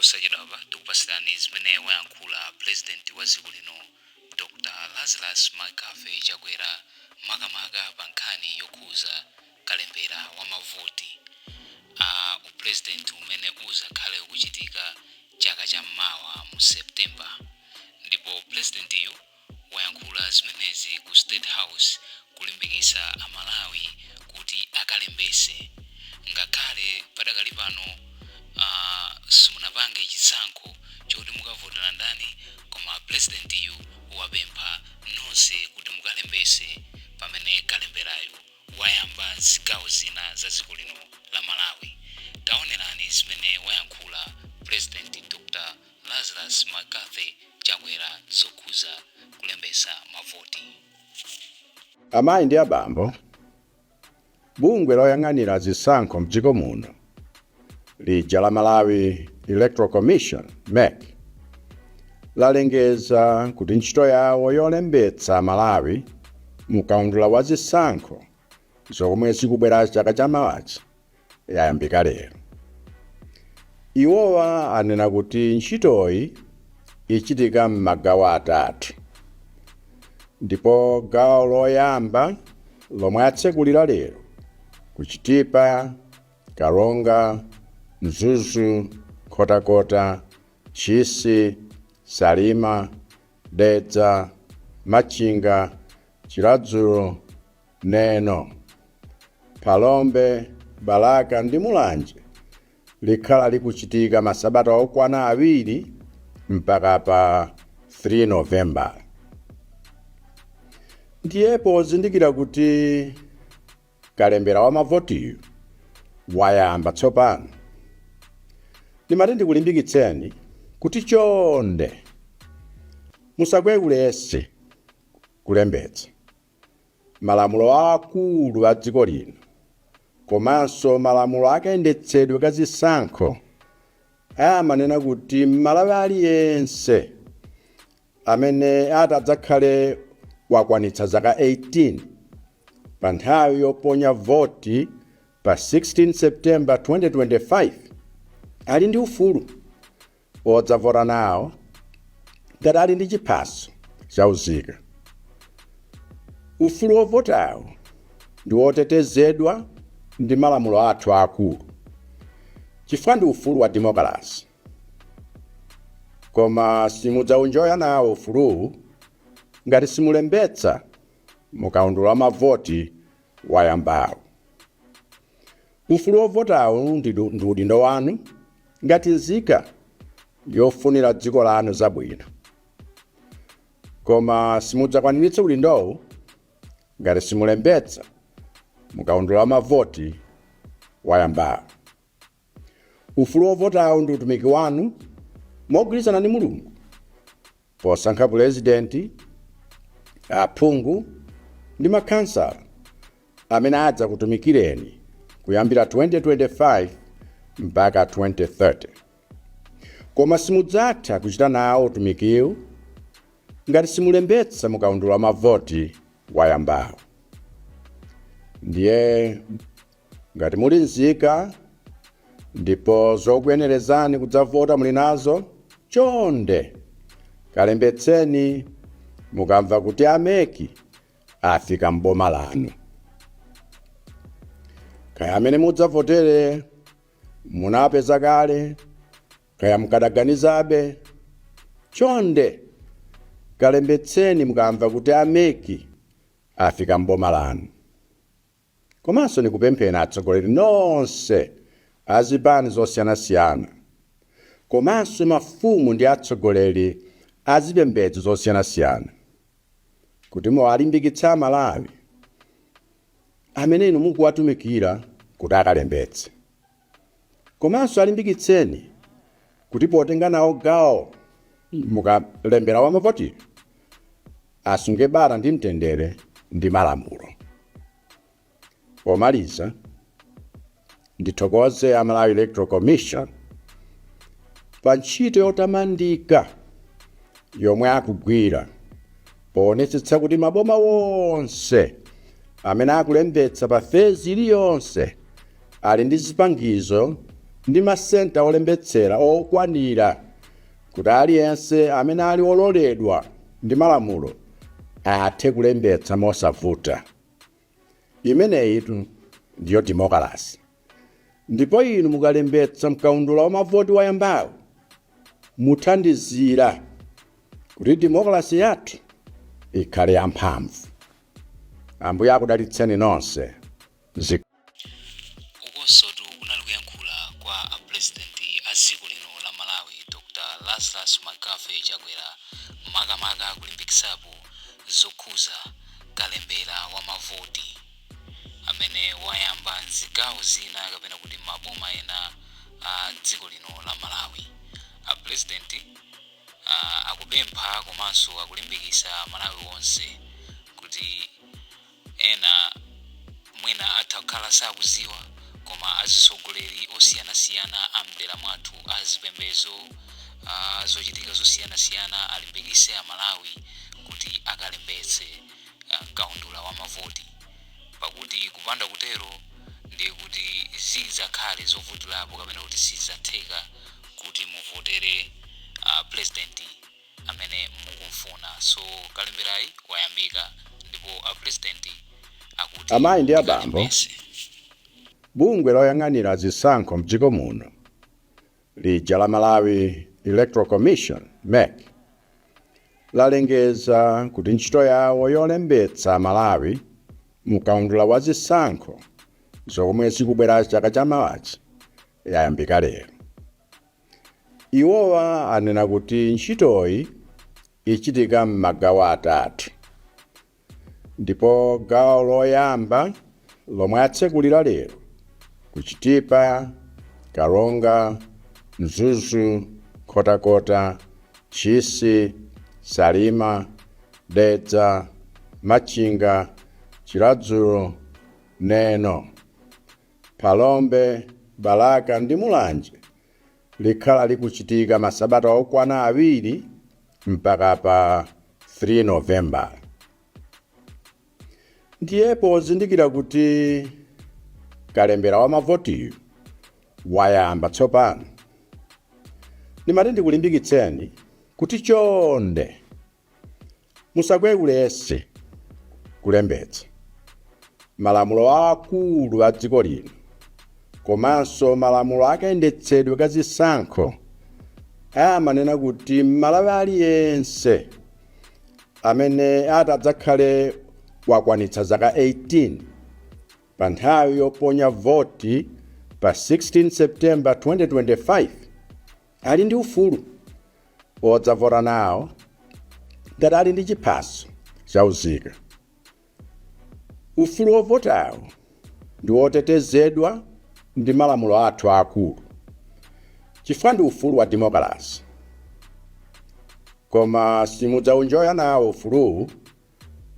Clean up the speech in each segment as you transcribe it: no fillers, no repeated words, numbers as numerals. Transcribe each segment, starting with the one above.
posachedwapa tikupasirani zimene Wayankhula President wa dziko lino Dr. Lazarus Makafe Chakwera makamaka pa nkhani yokhuza kalembera wa mavoti upresident umene uzakhale ukuchitika chaka cham'mawa mu September. Ndipo presidentiyo wayankhula zimenezi ku State House kulimbikitsa Amalawi kuti akalembese ngakhale padakali pano simunapange chisankho choti mukavotera ndani, koma presidentiyo wapempha nonse kuti mukalembese pamene kalemberayo wayamba zigawo zina za dziko lino la Malawi. Taonerani zimene wayankhula President Dr. Lazarus Makafe Chakwera zokhuza kulembesa mavoti. Amayi ndi abambo, bungwe loyang'anira zisankho m'dziko muno lija la Malawi Electoral Commission MEC lalengeza kuti ntchito yawo yolembetsa Malawi mukaundula wa zisankho zomwe zikubwera chaka chamawachi yayambika lero. Iwowa anena kuti ntchitoyi ichitika m'magawo atatu, ndipo gawo loyamba lomwe atsekulira lero kuchitipa, Karonga, Mzuzu, Kotakota, Chisi, Salima, Dedza, Machinga, Chiradzulo, Neno, Palombe, Balaka ndi Mulanje likhala likuchitika masabata okwana awiri mpaka pa 3 November. Ndiyepo zindikira kuti kalembera wa mavotiyo wayamba tsopano. Ndimati ndikulimbikitseni kuti chonde musakwewulese kulembetsa malamulo akulu a dziko lino komanso malamulo akayendetsedwe ka zisankho amanena kuti Malawi aliyense amene atadzakhale wakwanitsa zaka 18 pa nthawi yoponya voti pa 16 September 2025 ali ndi ufulu wodzavota nawo ngati ali ndi chiphaso chauzika. Ufulu wovotawo ndi wotetezedwa ndi malamulo athu akulu chifukwa ndi ufulu wa demokrasi, koma simudzaunjoya nawo ufuluwu ngati simulembetsa mukaundula wa mavoti wayambawo. Ufulu wovotawo ndi udindo wanu ngati nzika yofunira dziko lanu zabwino, koma simudzakwaniritsa udindowu ngati simulembetsa mukaundula wa mavoti wayambawo. Ufulu wovotawo ndi utumiki wanu mogwirizana ndi Mulungu posankha purezidenti, aphungu ndi makhansala amene adza kutumikireni kuyambira 2025 mpaka 2030. Koma simudzatha kuchita nawo utumikiwu ngati simulembetsa mukaundula wa mavoti wayambawo. Ndiye ngati muli nzika ndipo zokuyenerezani kudzavota muli nazo, chonde kalembetseni mukamva kuti ameki afika m'boma lanu. Kaya amene mudzavotere munapeza kale, kaya mukadaganizabe, chonde kalembetseni mukamva kuti ameki afika m'boma lanu. Komanso nikupempheni atsogoleri nonse azipani zosiyanasiyana, komanso mafumu ndi atsogoleri azipembedzo zosiyanasiyana kuti muwalimbikitsa Amalawi amene inu mukuwatumikira kuti akalembetse. Komanso alimbikitseni kuti potenga nawo gawo mukalembera wa mavoti asunge bata ndi mtendere ndi malamulo. Pomaliza, ndithokoze a Malawi Electoral Commission pa ntchito yotamandika yomwe akugwira poonetsetsa kuti maboma wonse amene akulembetsa pa fezi iliyonse ali ndi zipangizo ndi masenta olembetsera okwanira kuti aliyense amene ali ololedwa ndi malamulo athe kulembetsa mosavuta. Imeneyitu ndiyo demokrasi. Ndipo inu mukalembetsa mkaundula wa mavoti wayambawo muthandizira kuti demokrasi yathu ikhale yamphamvu. Ambuye akudalitseni nonse. Ukonsotu kunali kuyankhula kwa apresidenti a dziko lino la Malawi Dr. Lazarus Magafe Chakwera makamaka kulimbikitsapo zokhuza kalembera wa mavoti amene wayamba mzigawo zina kapena kuti maboma ena a dziko lino la Malawi. Apresidenti akupempha komanso akulimbikitsa Malawi wonse kuti ena mwina atha kukhala sakuziwa koma atsogoleri osiyanasiyana amdera mwathu azipembedzo zochitika zosiyanasiyana alimbikitse Amalawi kuti akalembetse kaundula wa mavoti, pakuti kupanda kutero ndi kuti zidzakhale zovutirapo kapena kuti sizidzatheka kuti muvotere presidenti amene mukumfuna. So kalemberayi wayambika ndipo apresidenti akuti amayi ndi abambo, bungwe loyang'anira zisankho mdziko muno lija la Malawi Electoral Commission MEC lalengeza kuti ntchito yawo yolembetsa Malawi mkaundula wa zisankho zomwe zikubwera chaka chamawachi yayambika lero. Iwowa anena kuti ntchitoyi ichitika m'magawo atatu, ndipo gawo loyamba lomwe atsekulira lero kuchitipa, Karonga, Mzuzu, Kotakota, Chisi, Salima, Dedza, Machinga, Chiradzulo, Neno, Palombe, Balaka ndi Mulanje likhala likuchitika masabata okwana awiri mpaka pa 3 November. Ndiyepo zindikira kuti kalembera wa mavotiyo wayamba tsopano. Ndimati ndikulimbikitseni kuti chonde musakwewulese kulembetsa malamulo akulu a dziko lino komanso malamulo akayendetsedwe ka zisankho amanena kuti Malawi aliyense amene atadzakhale wakwanitsa zaka 18 pa nthawi yoponya voti pa 16 September 2025 ali ndi ufulu odzavota nawo ngati ali ndi chiphaso chauzika. Ufulu ovotawo ndi otetezedwa ndi malamulo athu akulu chifukwa ndi ufulu wa demokrasi. Koma simudzaunjoya nawo ufuluwu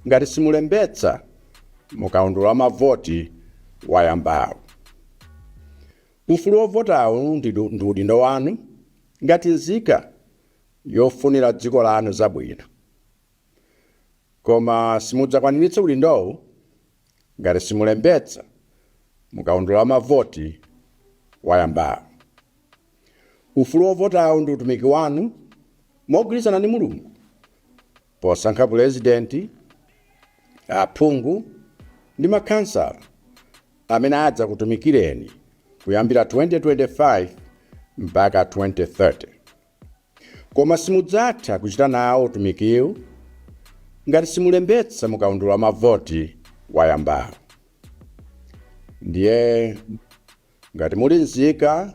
ngati simulembetsa mukaundula wa mavoti wayambawo. Ufulu ovotawo ndi udindo wanu ngati nzika yofunira dziko lanu zabwino. Koma simudzakwaniritsa udindowu ngati simulembetsa mukaundula wa mavoti wayambawo. Ufulu ovotawo ndi utumiki wanu mogwirizana ndi Mulungu posankha purezidenti, aphungu ndi makhansala amene adza kutumikireni kuyambira 2025 mpaka 2030. Koma simudzatha kuchita nawo utumikiwu ngati simulembetsa mukaundula wa mavoti wayambawo. Ndiye ngati muli nzika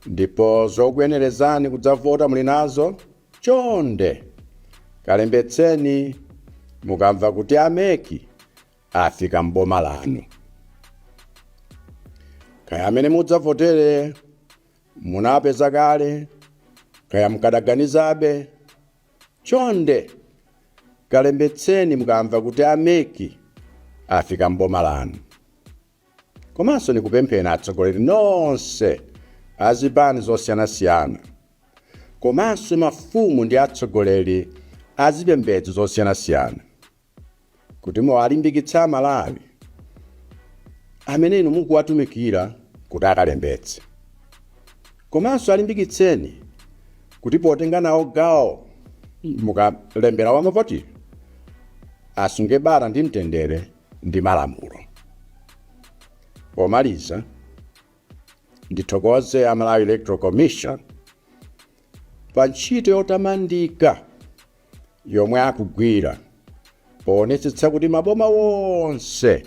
ndipo zokuyenerezani kudzavota muli nazo, chonde kalembetseni mukamva kuti ameki afika m'boma lanu. Kaya amene mudzavotere munapeza kale, kaya mukadaganizabe, chonde kalembetseni mukamva kuti ameki afika m'boma lanu. Komanso nikupempheni atsogoleri nonse azipani zosiyanasiyana, komanso mafumu ndi atsogoleri azipembedzo zosiyanasiyana, kuti muwalimbikitsa Malawi amene inu mukuwatumikira kuti akalembetse. komanso alimbikitseni kuti potenga nawo gawo mukalembera wa mavoti asunge bata ndi mtendere ndi malamulo. Pomaliza, ndithokoze Malawi Electoral Commission pa ntchito yotamandika yomwe akugwira poonetsetsa kuti maboma wonse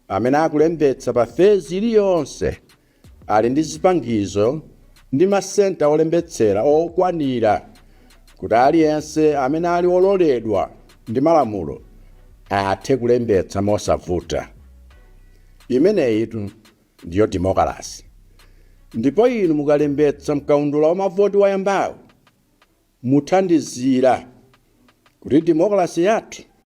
amene akulembetsa pa fezi iliyonse ali ndi zipangizo ndi masenta olembetsera okwanira kuti aliyense amene ali ololedwa ndi malamulo athe kulembetsa mosavuta. Imeneyitu ndiyo demokrasi. Ndipo inu mukalembetsa mkaundula wa mavoti wayambawo muthandizira kuti demokrasi yathu